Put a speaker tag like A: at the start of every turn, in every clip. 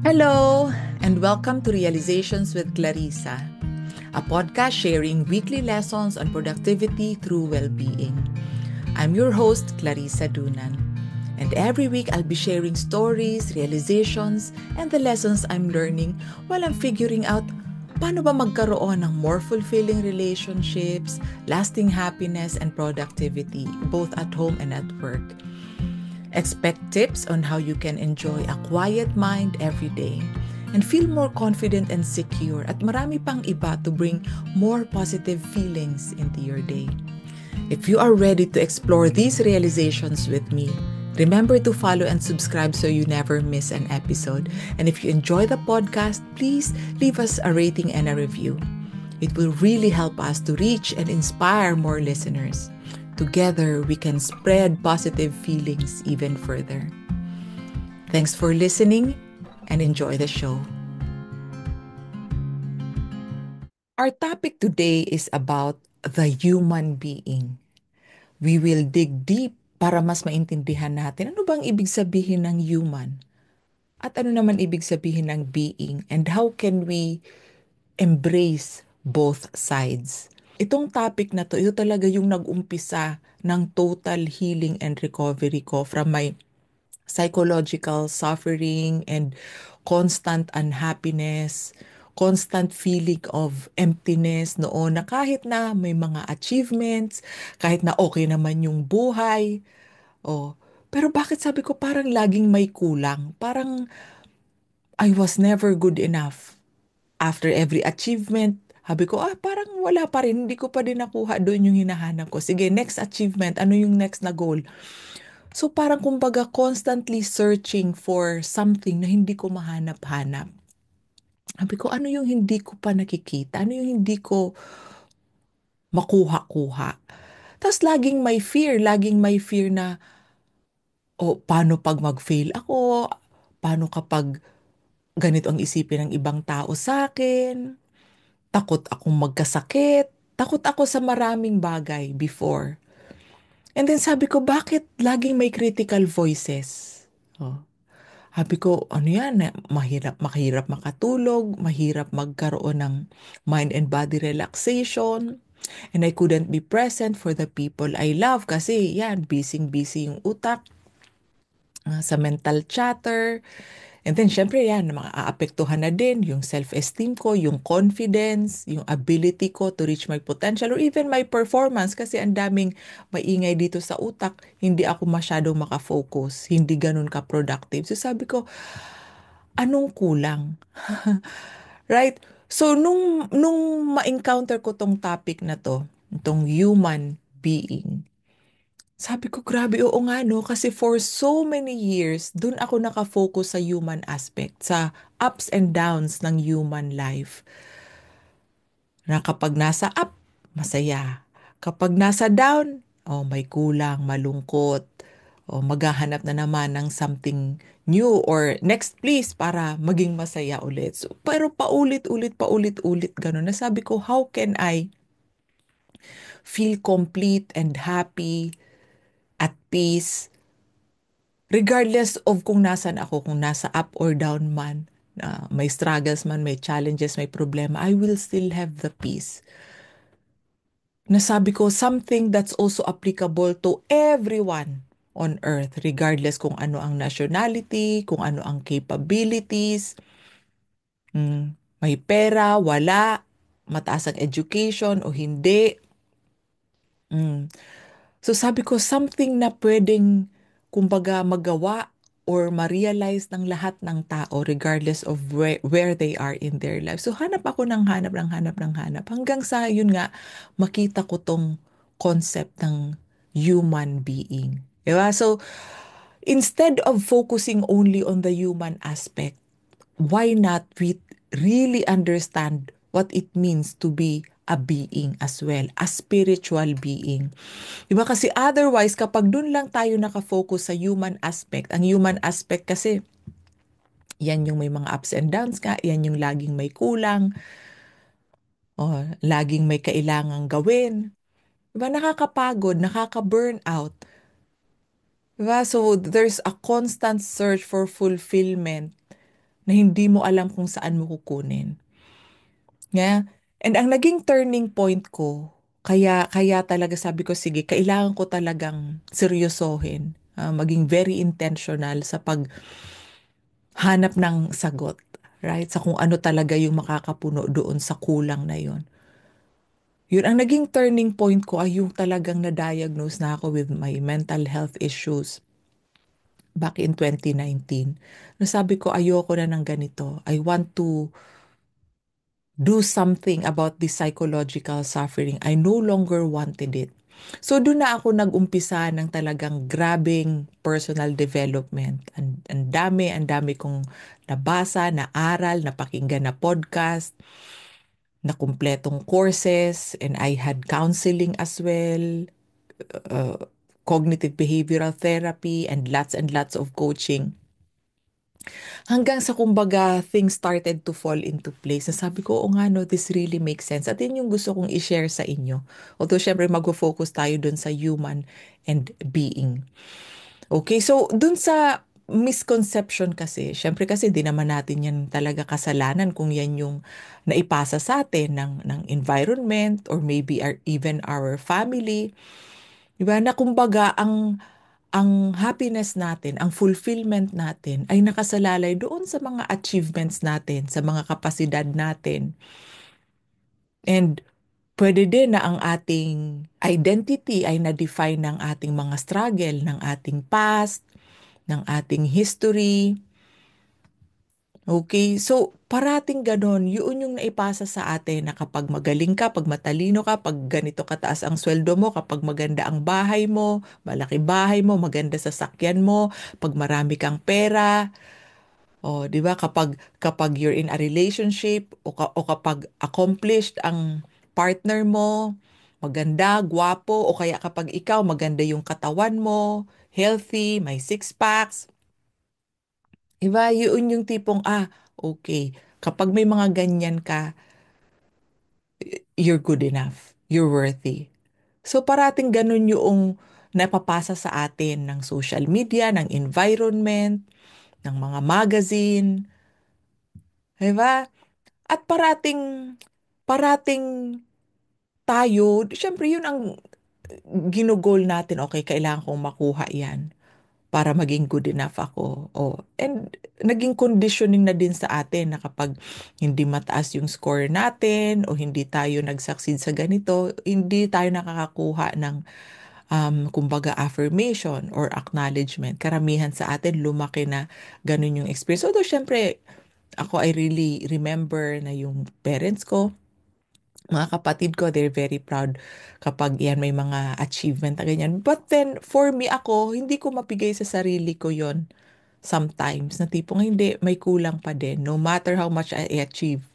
A: Hello, and welcome to Realizations with Clarissa, a podcast sharing weekly lessons on productivity through well being. I'm your host, Clarissa Dunan, and every week I'll be sharing stories, realizations, and the lessons I'm learning while I'm figuring out paano ba magkaroon ng more fulfilling relationships, lasting happiness, and productivity, both at home and at work. Expect tips on how you can enjoy a quiet mind every day and feel more confident and secure at marami pang iba to bring more positive feelings into your day. If you are ready to explore these realizations with me, remember to follow and subscribe so you never miss an episode. And if you enjoy the podcast, please leave us a rating and a review. It will really help us to reach and inspire more listeners. Together, we can spread positive feelings even further. Thanks for listening and enjoy the show. Our topic today is about the human being. We will dig deep para mas maintindihan natin ano bang ibig sabihin ng human at ano naman ibig sabihin ng being and how can we embrace both sides. Itong topic na to, ito talaga yung nag-umpisa ng total healing and recovery ko from my psychological suffering and constant unhappiness, constant feeling of emptiness noon na kahit na may mga achievements, kahit na okay naman yung buhay, oh, pero bakit sabi ko parang laging may kulang? Parang I was never good enough. After every achievement, sabi ko, parang wala pa rin. Hindi ko pa din nakuha doon yung hinahanap ko. Sige, next achievement. Ano yung next na goal? So parang kumbaga constantly searching for something na hindi ko mahanap-hanap. Sabi ko, ano yung hindi ko pa nakikita? Ano yung hindi ko makuha-kuha? Tapos laging may fear na, paano pag mag-fail ako? Paano kapag ganito ang isipin ng ibang tao sa akin? Takot akong magkasakit. Takot ako sa maraming bagay before. And then sabi ko, bakit laging may critical voices? Oh. Sabi ko, ano yan? Mahirap makatulog, mahirap magkaroon ng mind and body relaxation, and I couldn't be present for the people I love kasi yan, busy yung utak sa mental chatter. And then, syempre yan, maaapektuhan na din yung self-esteem ko, yung confidence, yung ability ko to reach my potential or even my performance kasi ang daming maingay dito sa utak, hindi ako masyadong makafocus, hindi ganun ka-productive. So sabi ko, anong kulang? Right? So, nung ma-encounter ko tong topic na to, itong human being, sabi ko, grabe, oo nga no, kasi for so many years, dun ako nakafocus sa human aspect, sa ups and downs ng human life. Na kapag nasa up, masaya. Kapag nasa down, may kulang, malungkot. Maghahanap na naman ng something new or next please para maging masaya ulit. So, pero paulit-ulit, ganun. Nasabi ko, how can I feel complete and happy, at peace, regardless of kung nasan ako, kung nasa up or down man, may struggles man, may challenges, may problema, I will still have the peace. Nasabi ko, something that's also applicable to everyone on earth, regardless kung ano ang nationality, kung ano ang capabilities, may pera, wala, mataas ang education o hindi. Mm. So sabi ko, something na pwedeng, kumbaga, magawa or ma-realize ng lahat ng tao regardless of where they are in their life. So hanap ako ng hanap. Hanggang sa yun nga, makita ko tong concept ng human being. Diba? So instead of focusing only on the human aspect, why not we really understand what it means to be a being as well, a spiritual being. Diba kasi otherwise, kapag dun lang tayo nakafocus sa human aspect, ang human aspect kasi, yan yung may mga ups and downs ka, yan yung laging may kulang, laging may kailangang gawin. Diba nakakapagod, nakaka-burn out. Diba? So there's a constant search for fulfillment na hindi mo alam kung saan mo kukunin. Nga. And ang naging turning point ko, kaya talaga sabi ko, sige, kailangan ko talagang seryosohin, maging very intentional sa paghanap ng sagot, right? Sa kung ano talaga yung makakapuno doon sa kulang na yun. Yun, ang naging turning point ko ay yung talagang na-diagnose na ako with my mental health issues back in 2019. Nasabi ko, ayoko na ng ganito. I want to do something about this psychological suffering. I no longer wanted it. So doon na ako nag-umpisa ng talagang grabing personal development. Ang dami kong nabasa, na aral, napakinggan na podcast, na kumpletong courses, and I had counseling as well, uh, cognitive behavioral therapy, and lots of coaching. Hanggang sa kumbaga, things started to fall into place. Nasabi ko, o nga no, this really makes sense. At yun yung gusto kong i-share sa inyo. Although, syempre, mag-focus tayo dun sa human and being. Okay, so dun sa misconception kasi, syempre kasi di naman natin yan talaga kasalanan kung yan yung naipasa sa atin ng environment or maybe even our family. Diba? Na kumbaga, ang happiness natin, ang fulfillment natin ay nakasalalay doon sa mga achievements natin, sa mga kapasidad natin. And pwede din na ang ating identity ay na-define ng ating mga struggle, ng ating past, ng ating history. Okay, so parating ganon, yun yung naipasa sa atin na kapag magaling ka, pag matalino ka, pag ganito kataas ang sweldo mo, kapag maganda ang bahay mo, malaki bahay mo, maganda sasakyan mo, pag marami kang pera, o di ba kapag you're in a relationship o kapag accomplished ang partner mo, maganda, gwapo, o kaya kapag ikaw maganda yung katawan mo, healthy, may six packs, iba, yun yung tipong, okay, kapag may mga ganyan ka, you're good enough. You're worthy. So parating ganun yung napapasa sa atin ng social media, ng environment, ng mga magazine, diba? At parating tayo, syempre yun ang ginugol natin, okay, kailangan kong makuha yan para maging good enough ako. Oh, and naging conditioning na din sa atin na kapag hindi mataas yung score natin o hindi tayo nag-succeed sa ganito, hindi tayo nakakakuha ng kumbaga affirmation or acknowledgement. Karamihan sa atin lumaki na ganun yung experience. Although syempre, ako I really remember na yung parents ko, mga kapatid ko, they're very proud kapag yan may mga achievement na ganyan. But then, for me, ako, hindi ko mapigay sa sarili ko yon sometimes. Na tipong hindi, may kulang pa din. No matter how much I achieve,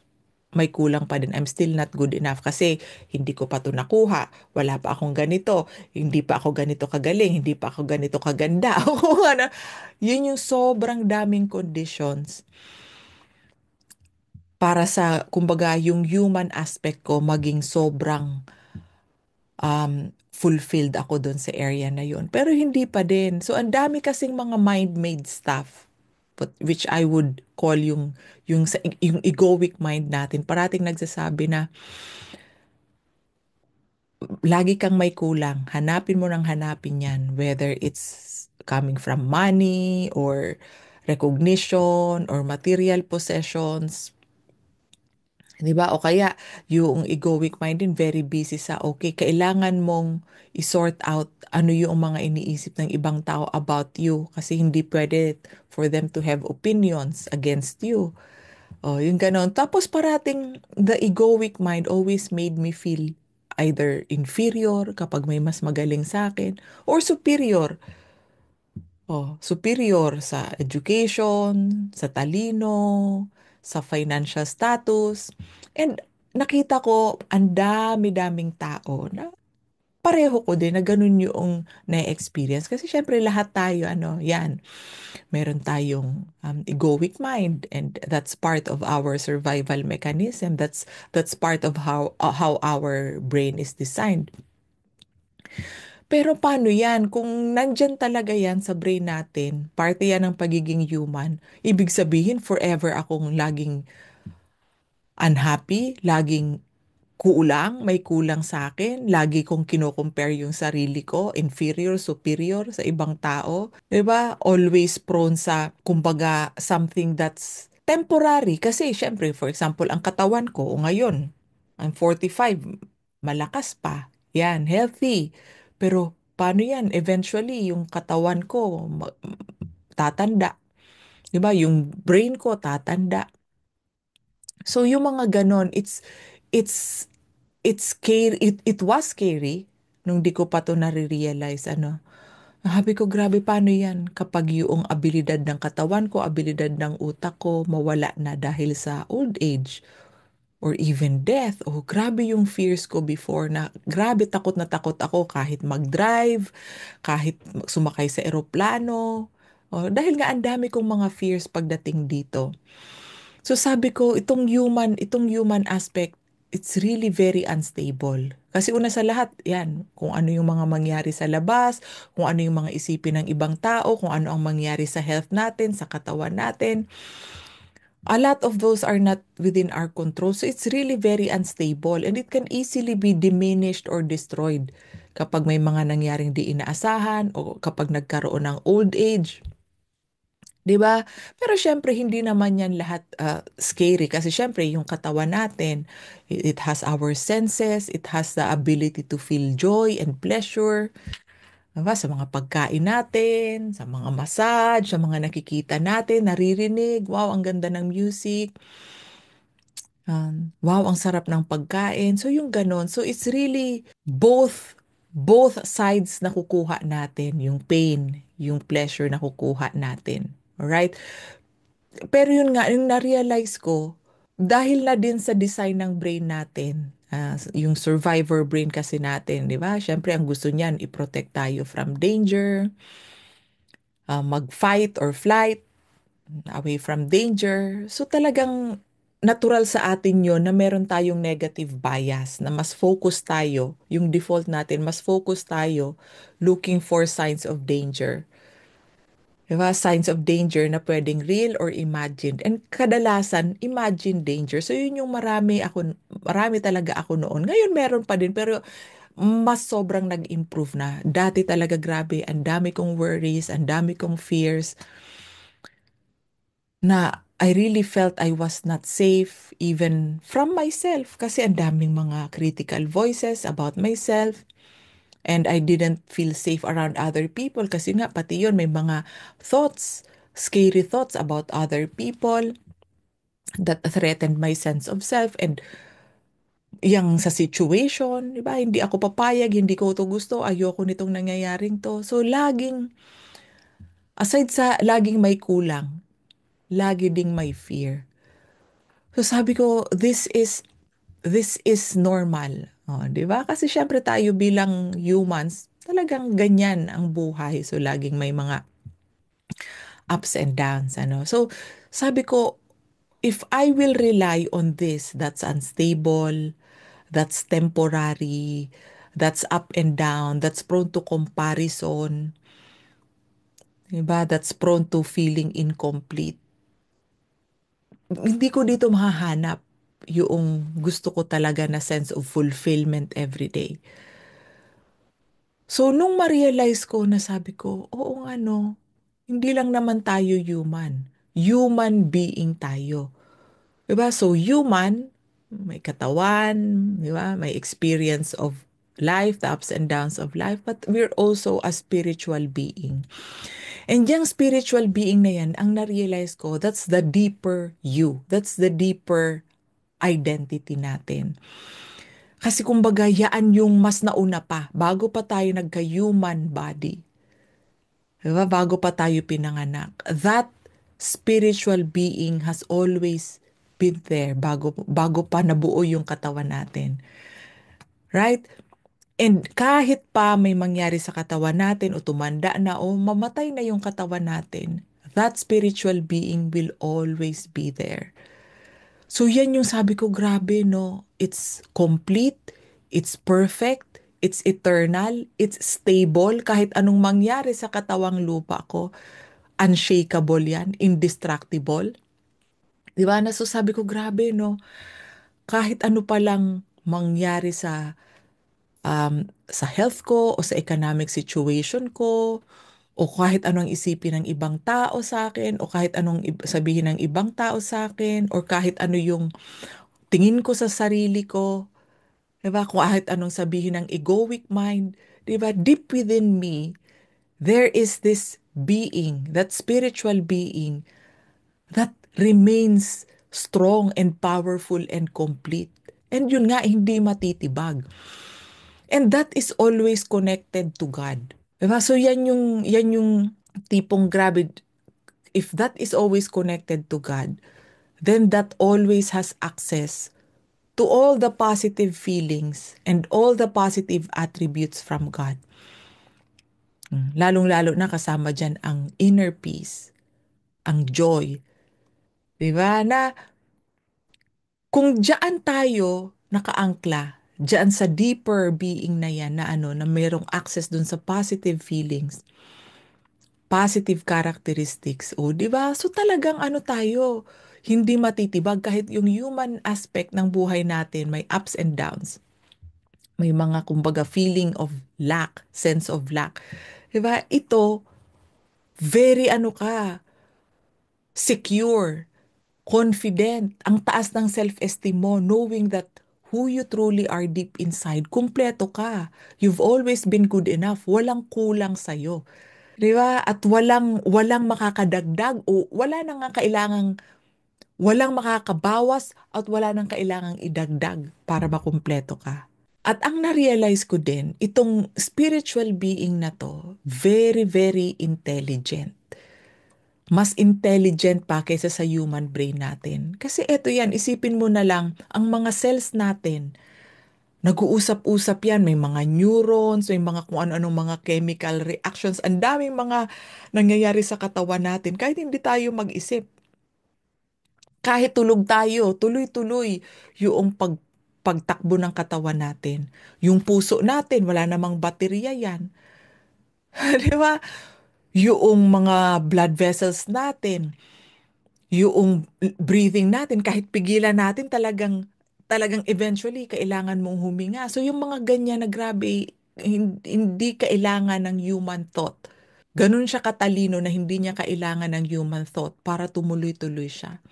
A: may kulang pa din. I'm still not good enough kasi hindi ko pa to nakuha. Wala pa akong ganito. Hindi pa ako ganito kagaling. Hindi pa ako ganito kaganda. O kung ano, yun yung sobrang daming conditions para sa, kumbaga, yung human aspect ko maging sobrang fulfilled ako doon sa area na yun. Pero hindi pa din. So, ang dami kasing mga mind-made stuff, which I would call yung egoic mind natin. Parating nagsasabi na lagi kang may kulang. Hanapin mo ng hanapin yan. Whether it's coming from money or recognition or material possessions. 'Di ba? O kaya yung egoic mind din very busy sa okay, kailangan mong i-sort out ano yung mga iniisip ng ibang tao about you kasi hindi pwede for them to have opinions against you. Oh, yung ganon. Tapos parating the egoic mind always made me feel either inferior kapag may mas magaling sa akin or superior. Oh, superior sa education, sa talino, sa financial status. And nakita ko ang dami-daming tao na pareho ko din na ganun yung na-experience. Kasi syempre lahat tayo, yan, meron tayong egoic mind and that's part of our survival mechanism. That's part of how our brain is designed. Pero paano yan? Kung nandyan talaga yan sa brain natin, parte yan ng pagiging human, ibig sabihin forever akong laging unhappy, laging kulang, may kulang sa akin, lagi kong kino-compare yung sarili ko, inferior, superior sa ibang tao. 'Di ba? Always prone sa, kumbaga, something that's temporary. Kasi, syempre, for example, ang katawan ko, ngayon, I'm 45, malakas pa. Yan, healthy. Pero, paano yan? Eventually, yung katawan ko, tatanda. 'Di ba? Yung brain ko, tatanda. So, yung mga ganon, it's scary. It was scary nung di ko pa to nare-realize, ano. Sabi ko, grabe, paano yan kapag yung abilidad ng katawan ko, abilidad ng utak ko, mawala na dahil sa old age or even death. Oh, grabe yung fears ko before, na grabe, takot na takot ako kahit mag-drive, kahit sumakay sa eroplano. Oh, dahil nga ang dami kong mga fears pagdating dito. So sabi ko, itong human aspect, it's really very unstable. Kasi una sa lahat, yan, kung ano yung mga mangyari sa labas, kung ano yung mga isipin ng ibang tao, kung ano ang mangyari sa health natin, sa katawan natin. A lot of those are not within our control. So it's really very unstable, and it can easily be diminished or destroyed kapag may mga nangyaring di inaasahan o kapag nagkaroon ng old age. 'Di ba? Pero syempre hindi naman 'yan lahat scary, kasi syempre yung katawan natin, it has our senses, it has the ability to feel joy and pleasure. 'Di ba? Sa mga pagkain natin, sa mga massage, sa mga nakikita natin, naririnig, wow, ang ganda ng music. Wow, ang sarap ng pagkain. So yung ganon. So it's really both sides na kukuha natin, yung pain, yung pleasure na kukuha natin. Alright? Pero yun nga, yung na-realize ko, dahil na din sa design ng brain natin, yung survivor brain kasi natin, di ba? Siyempre, ang gusto niyan, i-protect tayo from danger, mag-fight or flight, away from danger. So talagang natural sa atin yon na meron tayong negative bias, na mas focus tayo, yung default natin, mas focus tayo looking for signs of danger. Diba? Signs of danger na pwedeng real or imagined. And kadalasan, imagined danger. So yun yung marami talaga ako noon. Ngayon meron pa din, pero mas sobrang nag-improve na. Dati talaga, grabe, ang dami kong worries, ang dami kong fears, na I really felt I was not safe even from myself, kasi ang daming mga critical voices about myself. And I didn't feel safe around other people, kasi nga pati yun, may mga thoughts, scary thoughts about other people that threatened my sense of self. And yang sa situation, di ba? Hindi ako papayag, hindi ko to gusto, ayoko nitong nangyayaring to. So aside sa laging may kulang, lagi ding may fear. So sabi ko, this is normal. Oh, di ba? Kasi syempre tayo bilang humans, talagang ganyan ang buhay. So laging may mga ups and downs, ano. So, sabi ko, if I will rely on this, that's unstable, that's temporary, that's up and down, that's prone to comparison, diba? That's prone to feeling incomplete. Hindi ko dito mahahanap yung gusto ko talaga na sense of fulfillment every day. So, nung ma-realize ko, na sabi ko, oo nga no, hindi lang naman tayo human. Human being tayo. Diba? So, human, may katawan, diba? May experience of life, the ups and downs of life, but we're also a spiritual being. And yung spiritual being na yan, ang na-realize ko, that's the deeper you. That's the deeper identity natin. Kasi kumbaga, yaan yung mas nauna pa, bago pa tayo nagka-human body. Diba? Bago pa tayo pinanganak. That spiritual being has always been there bago pa nabuo yung katawan natin. Right? And kahit pa may mangyari sa katawan natin, o tumanda na, o mamatay na yung katawan natin, that spiritual being will always be there. So yan yung sabi ko, grabe no, it's complete, it's perfect, it's eternal, it's stable, kahit anong mangyari sa katawang lupa ko, unshakable yan, indestructible. Di ba? Na so sabi ko, grabe, no? Kahit ano pa lang mangyari sa health ko o sa economic situation ko, o kahit anong isipin ng ibang tao sa akin, o kahit anong sabihin ng ibang tao sa akin, or kahit ano yung tingin ko sa sarili ko, 'di ba? Kahit anong sabihin ng egoic mind, 'di ba? Deep within me, there is this being, that spiritual being that remains strong and powerful and complete. And yun nga, hindi matitibag. And that is always connected to God. Diba? So yan yung tipong grabe, if that is always connected to God, then that always has access to all the positive feelings and all the positive attributes from God. Lalong-lalo na kasama dyan ang inner peace, ang joy. Di ba? Na kung diyan tayo nakaangkla, diyan sa deeper being na yan, na ano, na mayroong access dun sa positive feelings, positive characteristics, o di ba? So talagang ano tayo, hindi matitibag kahit yung human aspect ng buhay natin, may ups and downs. May mga kumbaga feeling of lack, sense of lack. 'Di ba? Ito, very ano ka, secure, confident, ang taas ng self-esteem mo, knowing that who you truly are deep inside, kumpleto ka. You've always been good enough. Walang kulang sa'yo. 'Di ba? At walang makakadagdag o wala nang kailangang walang makakabawas at wala nang kailangang idagdag para makumpleto ka. At ang na-realize ko din, itong spiritual being na to, very, very intelligent. Mas intelligent pa kaysa sa human brain natin. Kasi eto yan, isipin mo na lang, ang mga cells natin, nag-uusap-usap yan, may mga neurons, may mga kung ano-anong mga chemical reactions, ang daming mga nangyayari sa katawan natin, kahit hindi tayo mag-isip. Kahit tulog tayo, tuloy-tuloy yung pagtakbo ng katawan natin. Yung puso natin, wala namang baterya yan. Di ba? Yung mga blood vessels natin, yung breathing natin, kahit pigilan natin, talagang eventually, kailangan mong huminga. So yung mga ganyan na grabe, hindi kailangan ng human thought. Ganun siya katalino na hindi niya kailangan ng human thought para tumuloy-tuloy siya.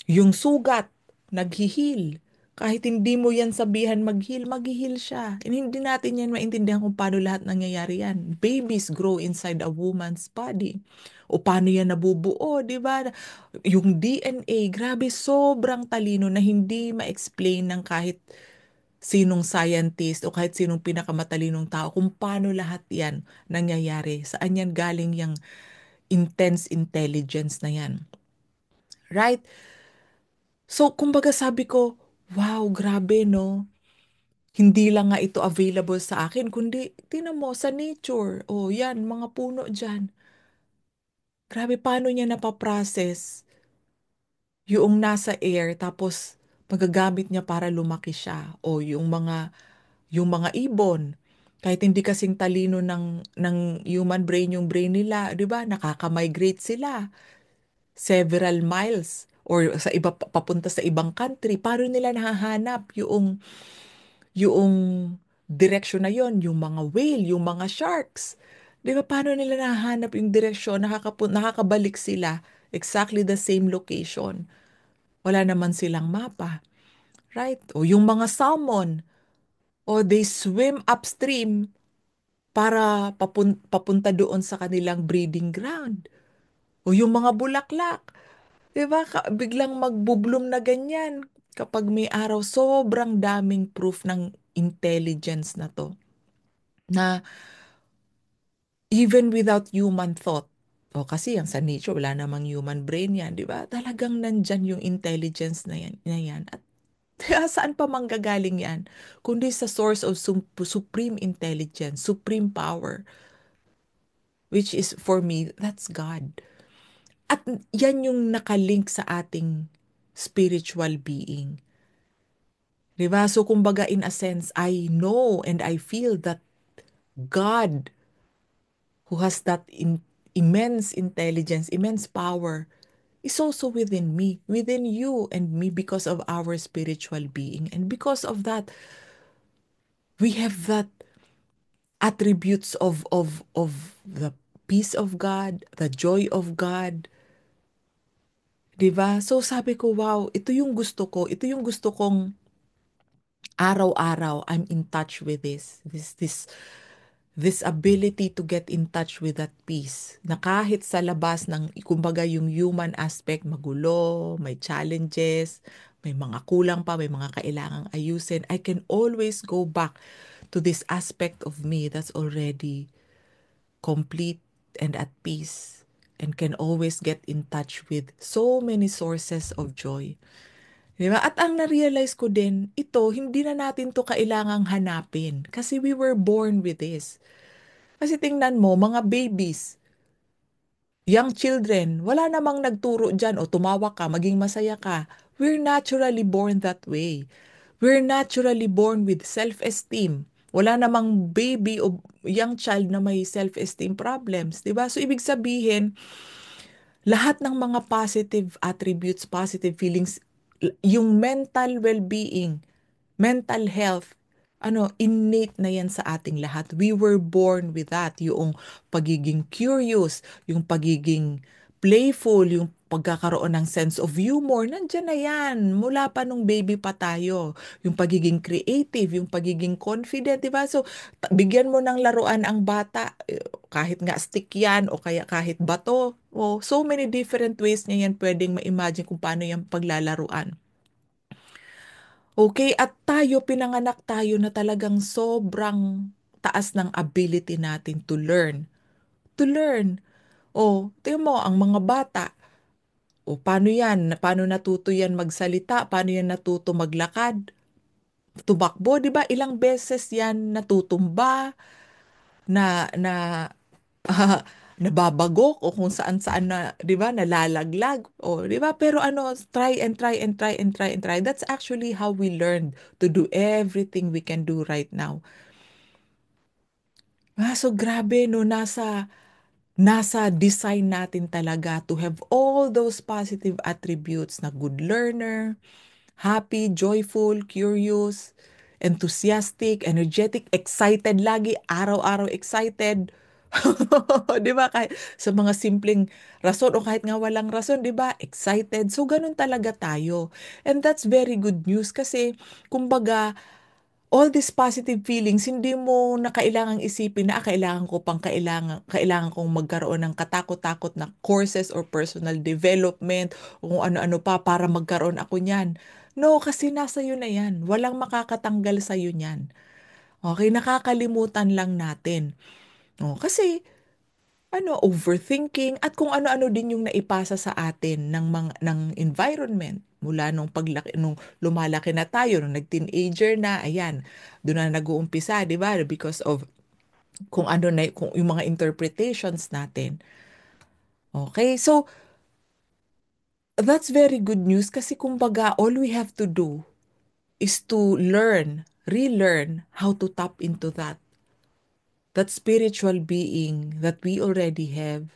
A: Yung sugat, nag-heal. Kahit hindi mo yan sabihan mag-heal siya. And hindi natin yan maintindihan kung paano lahat nangyayari yan. Babies grow inside a woman's body. O paano yan nabubuo, di ba? Yung DNA, grabe, sobrang talino na hindi ma-explain ng kahit sinong scientist o kahit sinong pinakamatalinong tao kung paano lahat yan nangyayari. Saan yan galing yung intense intelligence na yan. Right? So, kumbaga sabi ko, wow, grabe no. Hindi lang nga ito available sa akin, kundi, tinan mo, sa nature. Oh, yan, mga puno dyan. Grabe, paano niya napaprocess yung nasa air, tapos magagamit niya para lumaki siya. O yung mga ibon, kahit hindi kasing talino ng human brain yung brain nila, di ba? Nakaka-migrate sila several miles or sa iba papunta sa ibang country. Paano nila nahahanap yung direksyon na yon, yung mga whale, yung mga sharks. 'Di ba paano nila nahahanap yung direksyon, nakakabalik sila exactly the same location. Wala naman silang mapa, right? O yung mga salmon, o they swim upstream para papunta doon sa kanilang breeding ground. O yung mga bulaklak, 'di ba? Biglang magbubloom na ganyan kapag may araw. Sobrang daming proof ng intelligence na to. Na even without human thought, o kasi ang sa nature, wala namang human brain yan, di ba? Talagang nandyan yung intelligence na yan. At saan pa manggagaling yan? Kundi sa source of supreme intelligence, supreme power, which is for me, that's God. At yan yung nakalink sa ating spiritual being. 'Di ba? So kumbaga in a sense, I know and I feel that God who has that immense intelligence, immense power is also within me, within you and me because of our spiritual being. And because of that, we have that attributes of the peace of God, the joy of God, 'di ba? So sabi ko, wow, ito yung gusto ko. Ito yung gusto kong araw-araw I'm in touch with this ability to get in touch with that peace. Na kahit sa labas ng kumbaga yung human aspect magulo, may challenges, may mga kulang pa, may mga kailangang ayusin, I can always go back to this aspect of me that's already complete and at peace and can always get in touch with so many sources of joy. Di ba? At ang na-realize ko din, ito, hindi na natin to kailangang hanapin kasi we were born with this. Kasi tingnan mo, mga babies, young children, wala namang nagturo dyan o tumawa ka, maging masaya ka. We're naturally born that way. We're naturally born with self-esteem. Wala namang baby o young child na may self-esteem problems, 'di ba? So ibig sabihin, lahat ng mga positive attributes, positive feelings, yung mental well-being, mental health, innate na yan sa ating lahat. We were born with that. Yung pagiging curious, yung pagiging playful, yung pagkakaroon ng sense of humor, nandyan na yan. Mula pa nung baby pa tayo. Yung pagiging creative, yung pagiging confident, di ba? So, bigyan mo ng laruan ang bata, kahit nga stick yan, o kaya kahit bato, o so many different ways niya yan pwedeng ma-imagine kung paano yung paglalaruan. Okay, at tayo, pinanganak tayo na talagang sobrang taas ng ability natin to learn. To learn. O, tingnan mo, ang mga bata, o paano yan? Paano natuto yan magsalita? Paano yan natuto maglakad? Tumakbo, di ba? Ilang beses yan natutumba, na ah, nababagok o kung saan-saan na, 'di ba, nalalaglag o 'di ba? Pero try and try and try and try and try. That's actually how we learned to do everything we can do right now. So grabe no, nasa design natin talaga to have all those positive attributes na good learner, happy, joyful, curious, enthusiastic, energetic, excited lagi, araw-araw excited. 'Di ba? Kahit sa mga simpleng rason o kahit nga walang rason, 'di ba? Excited. So ganun talaga tayo. And that's very good news kasi kumbaga all these positive feelings, hindi mo na kailangang isipin na kailangan kong magkaroon ng katakot-takot na courses or personal development o kung ano-ano pa para magkaroon ako niyan. No, kasi nasa iyo na yan. Walang makakatanggal sa iyo niyan. Okay, nakakalimutan lang natin. Kasi overthinking at kung ano-ano din yung naipasa sa atin ng environment mula nung paglaki nung lumalaki na tayo nung nag-teenager na, ayan, doon na nag-uumpisa, 'di ba? Because of kung yung mga interpretations natin. Okay? So that's very good news kasi kumbaga all we have to do is to relearn how to tap into that spiritual being that we already have,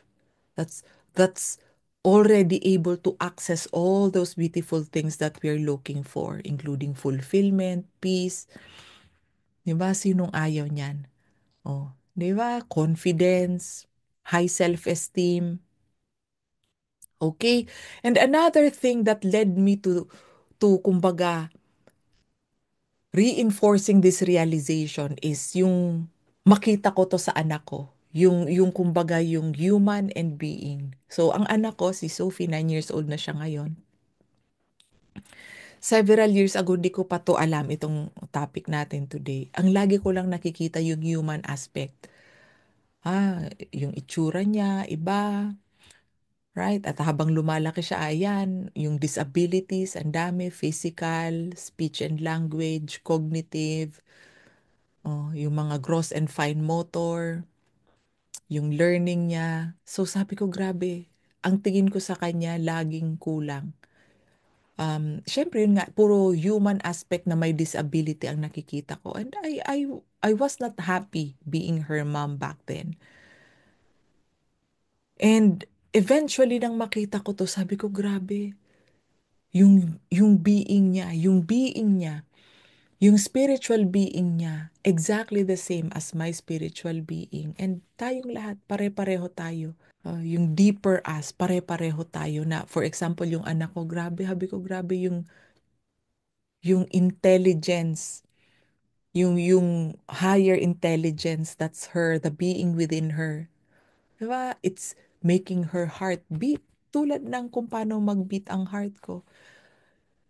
A: that's already able to access all those beautiful things that we're looking for, including fulfillment, peace. 'Di ba? Sinong ayaw niyan? 'Di ba? Confidence, high self-esteem. Okay? And another thing that led me to kumbaga reinforcing this realization is yung makita ko to sa anak ko. Yung kumbaga yung human and being. So, ang anak ko, si Sophie, 9 years old na siya ngayon. Several years ago, di ko pa to alam itong topic natin today. Ang lagi ko lang nakikita yung human aspect. Yung itsura niya, iba, right? At habang lumalaki siya, ayan, yung disabilities, ang dami, physical, speech and language, cognitive, yung mga gross and fine motor, yung learning niya. So sabi ko, grabe, ang tingin ko sa kanya laging kulang. Syempre yun nga, puro human aspect na may disability ang nakikita ko. And I was not happy being her mom back then. And eventually nang makita ko to, sabi ko, grabe, yung being niya, yung spiritual being niya, exactly the same as my spiritual being. And tayong lahat, pare-pareho tayo. Yung deeper us, pare-pareho tayo na, for example, yung anak ko, grabe, habi ko, grabe yung intelligence, yung higher intelligence, that's her, the being within her. Diba? It's making her heart beat. Tulad ng kung paano mag-beat ang heart ko.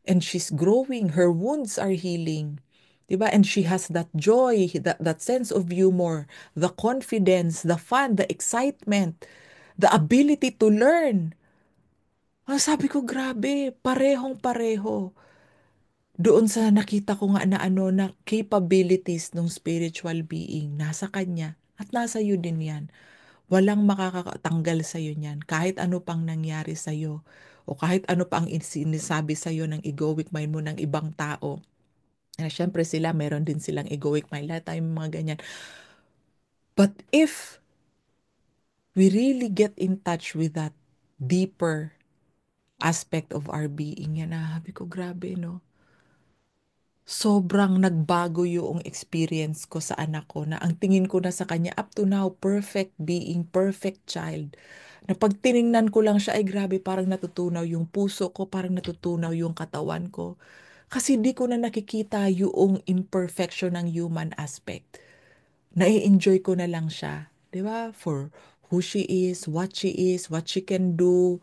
A: And she's growing. Her wounds are healing. Diba? And she has that joy, that sense of humor, the confidence, the fun, the excitement, the ability to learn. Sabi ko, grabe, parehong-pareho. Doon sa nakita ko nga na ano na capabilities ng spiritual being nasa kanya at nasa iyo din yan. Walang makakatanggal sa iyo niyan kahit ano pang nangyari sa iyo o kahit ano pang sinasabi sa iyo ng egoic mind mo ng ibang tao. Syempre sila meron din silang egoic mind. Lahat tayong mga ganyan. But if we really get in touch with that deeper aspect of our being, yan na, sabi ko, grabe, no? Sobrang nagbago yung experience ko sa anak ko na ang tingin ko na sa kanya up to now, perfect being, perfect child. Na pag tiningnan ko lang siya, ay grabe, parang natutunaw yung puso ko, parang natutunaw yung katawan ko. Kasi di ko na nakikita yung imperfection ng human aspect. Nai-enjoy ko na lang siya. 'Di ba? For who she is, what she can do.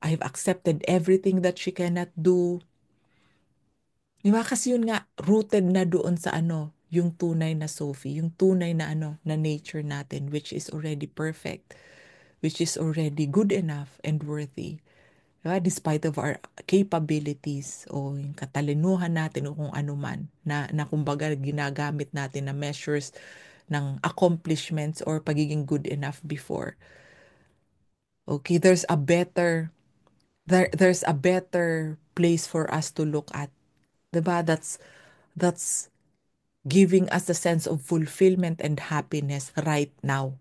A: I've accepted everything that she cannot do. Di ba? Kasi yun nga, rooted na doon sa ano, yung tunay na Sophie, yung tunay na ano, na nature natin, which is already perfect, which is already good enough and worthy. Diba? Despite of our capabilities o yung katalinuhan natin o kung ano man, na kumbaga ginagamit natin na measures ng accomplishments or pagiging good enough before. Okay, there's a better place for us to look at. Diba? That's giving us a sense of fulfillment and happiness right now.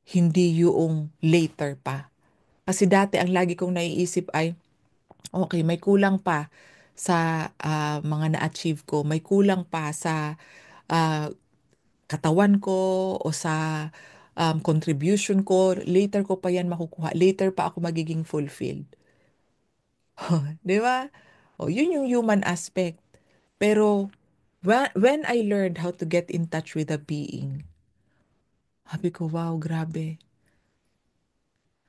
A: Hindi yung later pa. Kasi dati ang lagi kong naiisip ay, okay, may kulang pa sa mga na-achieve ko. May kulang pa sa ah, katawan ko o sa contribution ko. Later ko pa yan makukuha. Later pa ako magiging fulfilled. Di ba? O, yun yung human aspect. Pero, when I learned how to get in touch with a being, sabi ko, wow, grabe.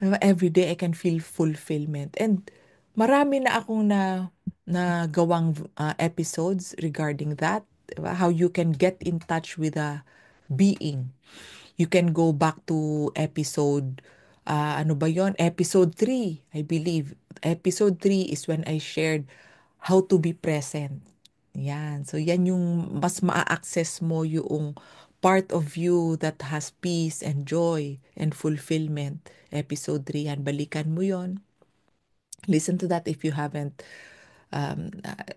A: Diba? Every day I can feel fulfillment. And marami na akong na gawang episodes regarding that. Diba? How you can get in touch with a being. You can go back to episode, ano ba yon? Episode 3, I believe. Episode 3 is when I shared how to be present. Yan. So, yan yung mas maa-access mo yung part of you that has peace and joy and fulfillment. Episode 3 yan. Balikan mo yon. Listen to that if you haven't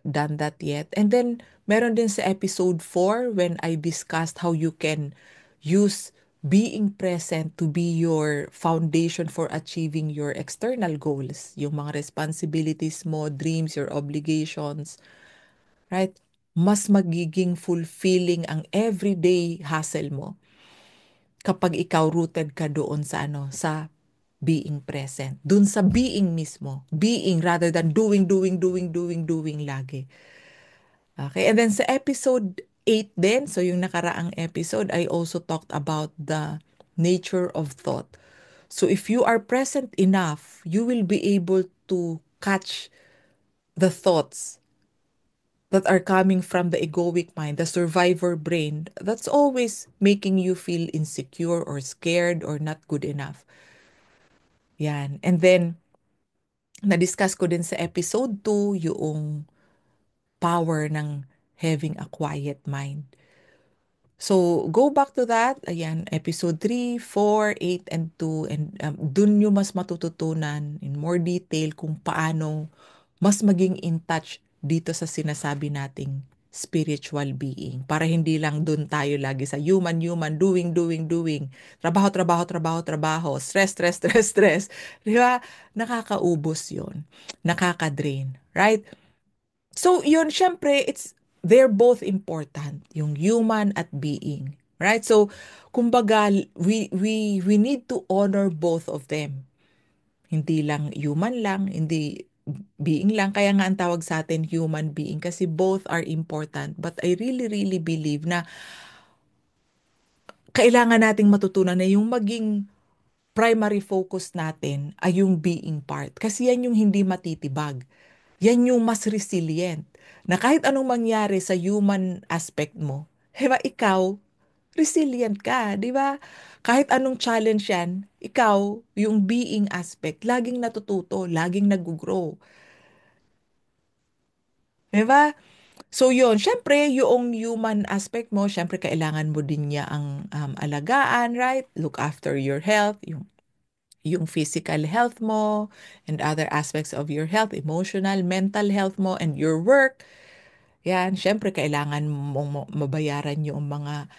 A: done that yet. And then, meron din sa episode 4 when I discussed how you can use being present to be your foundation for achieving your external goals, yung mga responsibilities mo, dreams, your obligations, right? Mas magiging fulfilling ang everyday hustle mo kapag ikaw rooted ka doon sa ano, sa being present. Doon sa being mismo. Being rather than doing lagi. Okay, and then sa episode 8 din, so yung nakaraang episode, I also talked about the nature of thought. So if you are present enough, you will be able to catch the thoughts that are coming from the egoic mind, the survivor brain, that's always making you feel insecure or scared or not good enough. Yan. And then, na-discuss ko din sa episode 2 yung power ng having a quiet mind. So, go back to that. Ayan, episode 3, 4, 8, and 2. And dun nyo mas matututunan in more detail kung paano mas maging in touch dito sa sinasabi nating spiritual being. Para hindi lang dun tayo lagi sa human, human, doing, doing, doing. Trabaho, trabaho, trabaho, trabaho. Stress, stress, stress, stress. Di ba? Nakakaubos yun. Nakaka-drain. Right? So, yun, syempre, they're both important. Yung human at being. Right? So, kumbaga, we need to honor both of them. Hindi lang human lang, hindi being lang. Kaya nga ang tawag sa atin human being kasi both are important. But I really, really believe na kailangan nating matutunan na yung maging primary focus natin ay yung being part. Kasi yan yung hindi matitibag. Yan yung mas resilient. Na kahit anong mangyari sa human aspect mo, diba, ikaw, resilient ka, di ba? Kahit anong challenge yan, ikaw, yung being aspect, laging natututo, laging nag-grow. Di ba? So yun, syempre yung human aspect mo, syempre kailangan mo din niya ang alagaan, right? Look after your health, yung physical health mo and other aspects of your health, emotional, mental health mo and your work. Yan, syempre kailangan mong mabayaran yung mga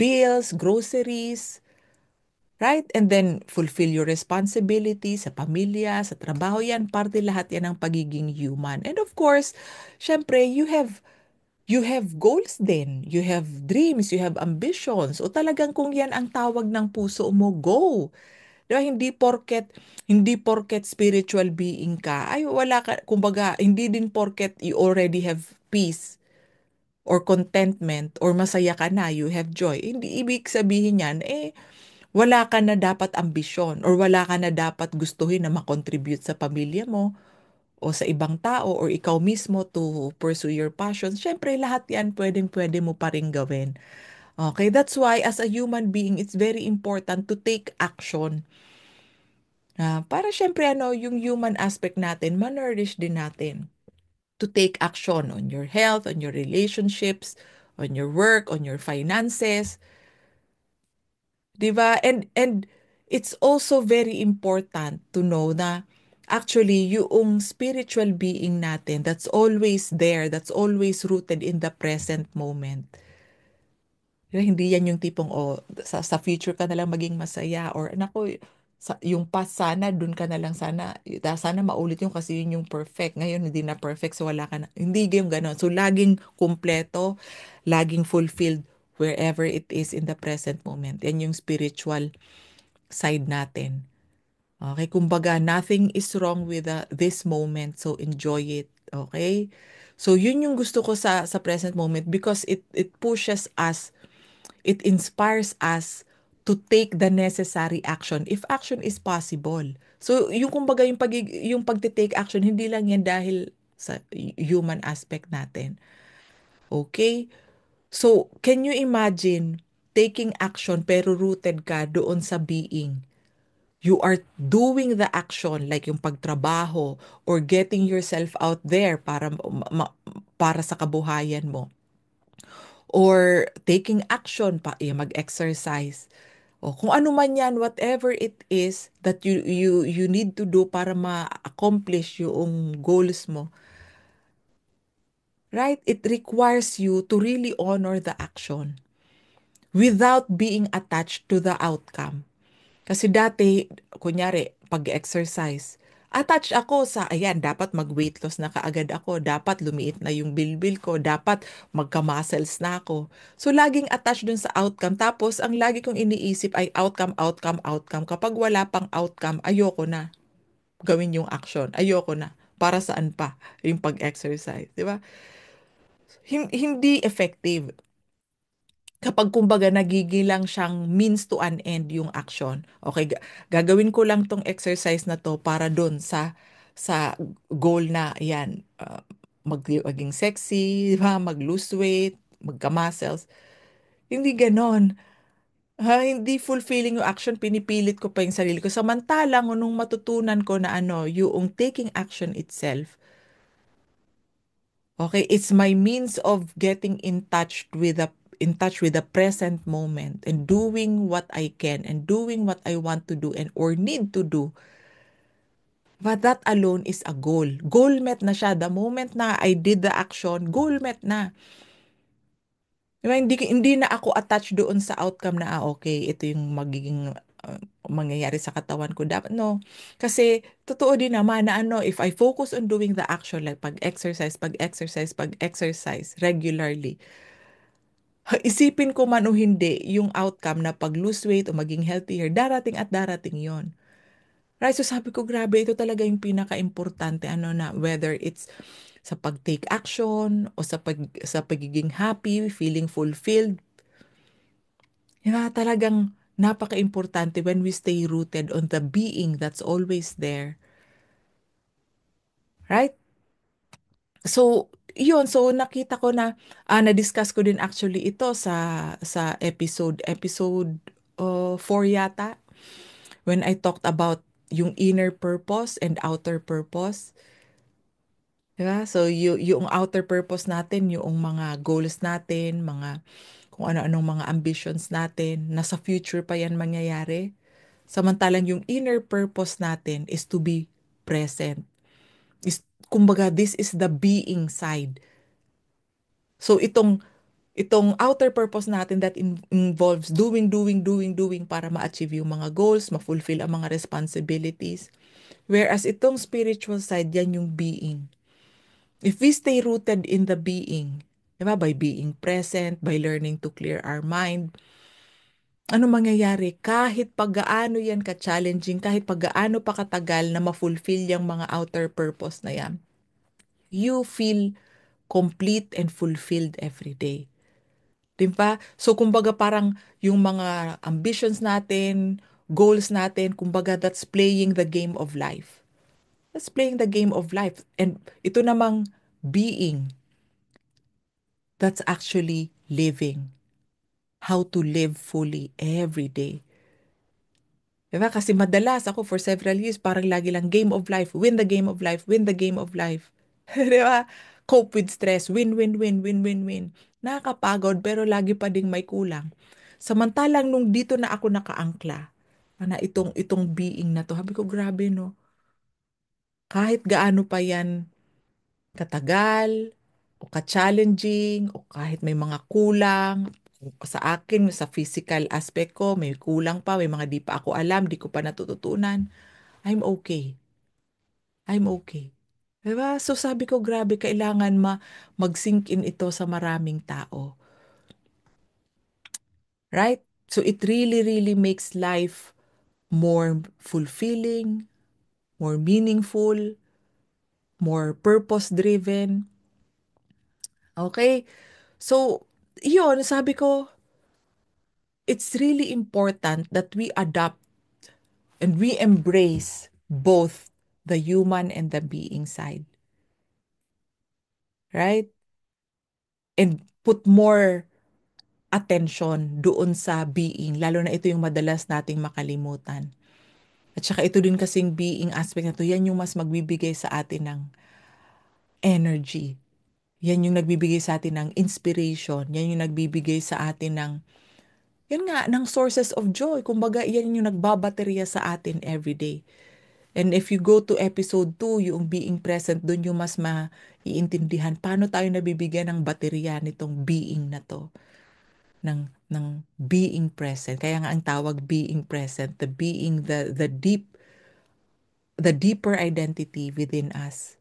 A: bills, groceries, right? And then fulfill your responsibility sa pamilya, sa trabaho yan, parte lahat yan ng pagiging human. And of course, syempre you have goals din. You have dreams, you have ambitions. O talagang kung yan ang tawag ng puso mo, go. Diba? Hindi porket spiritual being ka, ay wala ka, kumbaga, hindi din porket you already have peace or contentment or masaya ka na, you have joy. Hindi ibig sabihin yan, wala ka na dapat ambisyon or wala ka na dapat gustuhin na makontribute sa pamilya mo o sa ibang tao or ikaw mismo to pursue your passions. Siyempre, lahat yan pwedeng-pwede mo pa rin gawin. Okay, that's why as a human being, it's very important to take action. Para siyempre yung human aspect natin, ma-nourish din natin. To take action on your health, on your relationships, on your work, on your finances. 'Di ba? And it's also very important to know na actually yung spiritual being natin that's always there, that's always rooted in the present moment. Hindi yan yung tipong, sa future ka na lang maging masaya or nako, yung past sana, dun ka na lang sana maulit yung kasi yun yung perfect. Ngayon, hindi na perfect, so wala ka na. Hindi yung ganon. So, laging kumpleto, laging fulfilled wherever it is in the present moment. Yan yung spiritual side natin. Okay, kumbaga, nothing is wrong with this moment, so enjoy it. Okay? So, yun yung gusto ko sa present moment because it pushes us, it inspires us to take the necessary action if action is possible. So, yung kumbaga yung pagte-take action, hindi lang yan dahil sa human aspect natin. Okay? So, can you imagine taking action pero rooted ka doon sa being? You are doing the action like yung pagtrabaho or getting yourself out there para sa kabuhayan mo or taking action mag-exercise. O kung ano man yan, whatever it is that you need to do para ma-accomplish yung goals mo, right? It requires you to really honor the action without being attached to the outcome. Kasi dati, kunyari, pag-exercise, attached ako sa, ayan, dapat mag-weight loss na kaagad ako, dapat lumiit na yung bilbil ko, dapat magka-muscles na ako. So, laging attached dun sa outcome. Tapos, ang lagi kong iniisip ay outcome, outcome, outcome. Kapag wala pang outcome, ayoko na gawin yung action. Ayoko na. Para saan pa yung pag-exercise, di ba? Hindi effective kapag kumbaga nagigilang siyang means to an end yung action. Okay, gagawin ko lang tong exercise na to para doon sa goal na yan, maging sexy, di ba? Mag-lose weight, magka-muscles. Hindi ganon. Hindi fulfilling yung action, pinipilit ko pa yung sarili ko. Samantalang, nung matutunan ko na yung taking action itself, okay, it's my means of getting in touch with the present moment and doing what I can and doing what I want to do and or need to do But that alone is a goal. Goal met na siya. The moment na I did the action, goal met na. Diba, hindi na ako attached doon sa outcome na, okay, ito yung magiging mangyayari sa katawan ko. Dapat, no. Kasi, totoo din naman na if I focus on doing the action, like pag-exercise, pag-exercise, pag-exercise regularly, isipin ko man o hindi, yung outcome na pag-lose weight o maging healthier, darating at darating yon. Right, so sabi ko, grabe, ito talaga yung pinaka-importante, na, whether it's sa pag-take action o sa pagiging happy, feeling fulfilled. Talagang napaka-importante when we stay rooted on the being that's always there. Right? So, yun. So, nakita ko na, na-discuss ko din actually ito sa episode 4 yata, when I talked about yung inner purpose and outer purpose. Diba? So, yung outer purpose natin, yung mga goals natin, kung ano-anong mga ambitions natin, nasa future pa yan mangyayari. Samantalang yung inner purpose natin is to be present. Kumbaga, this is the being side. So, itong outer purpose natin that involves doing para ma-achieve yung mga goals, ma-fulfill ang mga responsibilities. Whereas itong spiritual side, yan yung being. If we stay rooted in the being, diba? By being present, by learning to clear our mind, ano mangyayari? Kahit paggaano yan ka-challenging, kahit paggaano pa katagal na ma-fulfill yung mga outer purpose na yan, you feel complete and fulfilled every day. Diba? So, kumbaga parang yung mga ambitions natin, goals natin, kumbaga that's playing the game of life. That's playing the game of life. And ito namang being, that's actually living. How to live fully every day. Diba? Kasi madalas ako for several years, parang lagi lang game of life, win the game of life, win the game of life. Diba? Cope with stress, win, win, win, win, win, win. Nakakapagod pero lagi pa ding may kulang. Samantalang nung dito na ako nakaangkla, na itong being na to, sabi ko grabe no, kahit gaano pa yan katagal, o ka-challenging, o kahit may mga kulang, sa akin, sa physical aspect ko, may kulang pa, may mga di pa ako alam, di ko pa natututunan, I'm okay. I'm okay. Diba? So sabi ko, grabe, kailangan mag-sink in ito sa maraming tao. Right? So it really, really makes life more fulfilling, more meaningful, more purpose-driven. Okay? So, yun, sabi ko, it's really important that we adapt and we embrace both the human and the being side, right? And put more attention doon sa being, lalo na ito yung madalas nating makalimutan. At saka ito din kasing being aspect na to, yan yung mas magbibigay sa atin ng energy. Yan yung nagbibigay sa atin ng inspiration. Yan yung nagbibigay sa atin ng, yan nga, ng sources of joy. Kumbaga, yan yung nagbabaterya sa atin every day. And if you go to episode 2, yung being present, doon yung mas maiintindihan paano tayo nabibigyan ng baterya nitong being na to, ng being present. Kaya nga ang tawag being present, the being, the deeper identity within us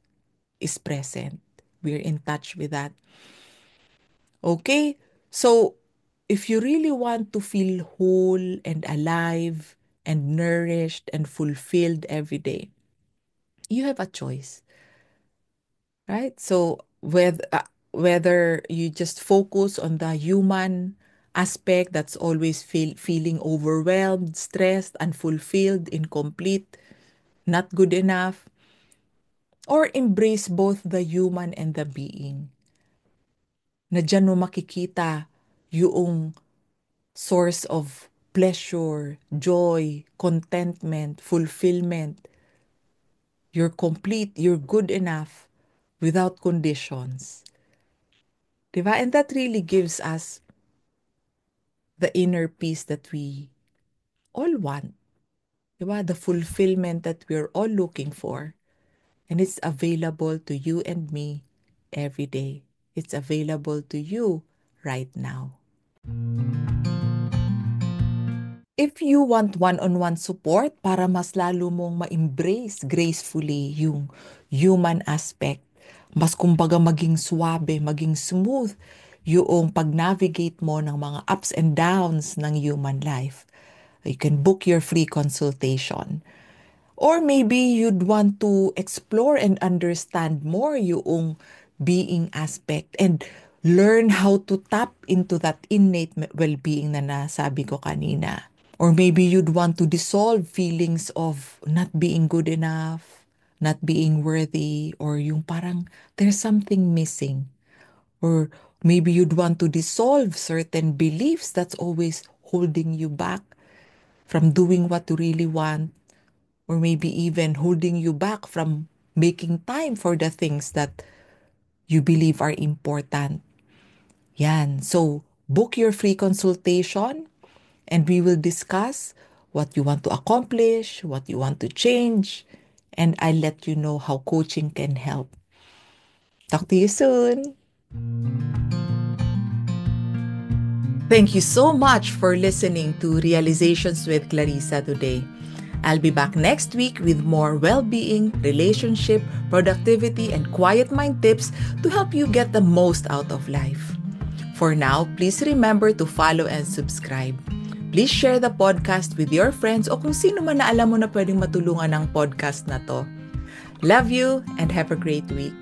A: is present. We're in touch with that. Okay? So, if you really want to feel whole and alive and nourished and fulfilled every day, you have a choice. Right? So whether you just focus on the human aspect that's always feeling overwhelmed, stressed, unfulfilled, incomplete, not good enough, or embrace both the human and the being. Na dyan mo makikita yung source of pleasure, joy, contentment, fulfillment. You're complete, you're good enough without conditions. Diba? And that really gives us the inner peace that we all want. Diba? The fulfillment that we're all looking for. And it's available to you and me every day. It's available to you right now. If you want one-on-one support para mas lalo mong ma-embrace gracefully yung human aspect, mas kumbaga maging swabe, maging smooth yung pag-navigate mo ng mga ups and downs ng human life, you can book your free consultation. Or maybe you'd want to explore and understand more yung being aspect and learn how to tap into that innate well-being na nasabi ko kanina. Or maybe you'd want to dissolve feelings of not being good enough, not being worthy, or yung parang there's something missing. Or maybe you'd want to dissolve certain beliefs that's always holding you back from doing what you really want, or maybe even holding you back from making time for the things that you believe are important. Yan. So, book your free consultation and we will discuss what you want to accomplish, what you want to change, and I'll let you know how coaching can help. Talk to you soon. Thank you so much for listening to Realizations with Clarissa today. I'll be back next week with more well-being, relationship, productivity, and quiet mind tips to help you get the most out of life. For now, please remember to follow and subscribe. Please share the podcast with your friends o kung sino man na alam mo na pwedeng matulungan ng podcast na to. Love you and have a great week.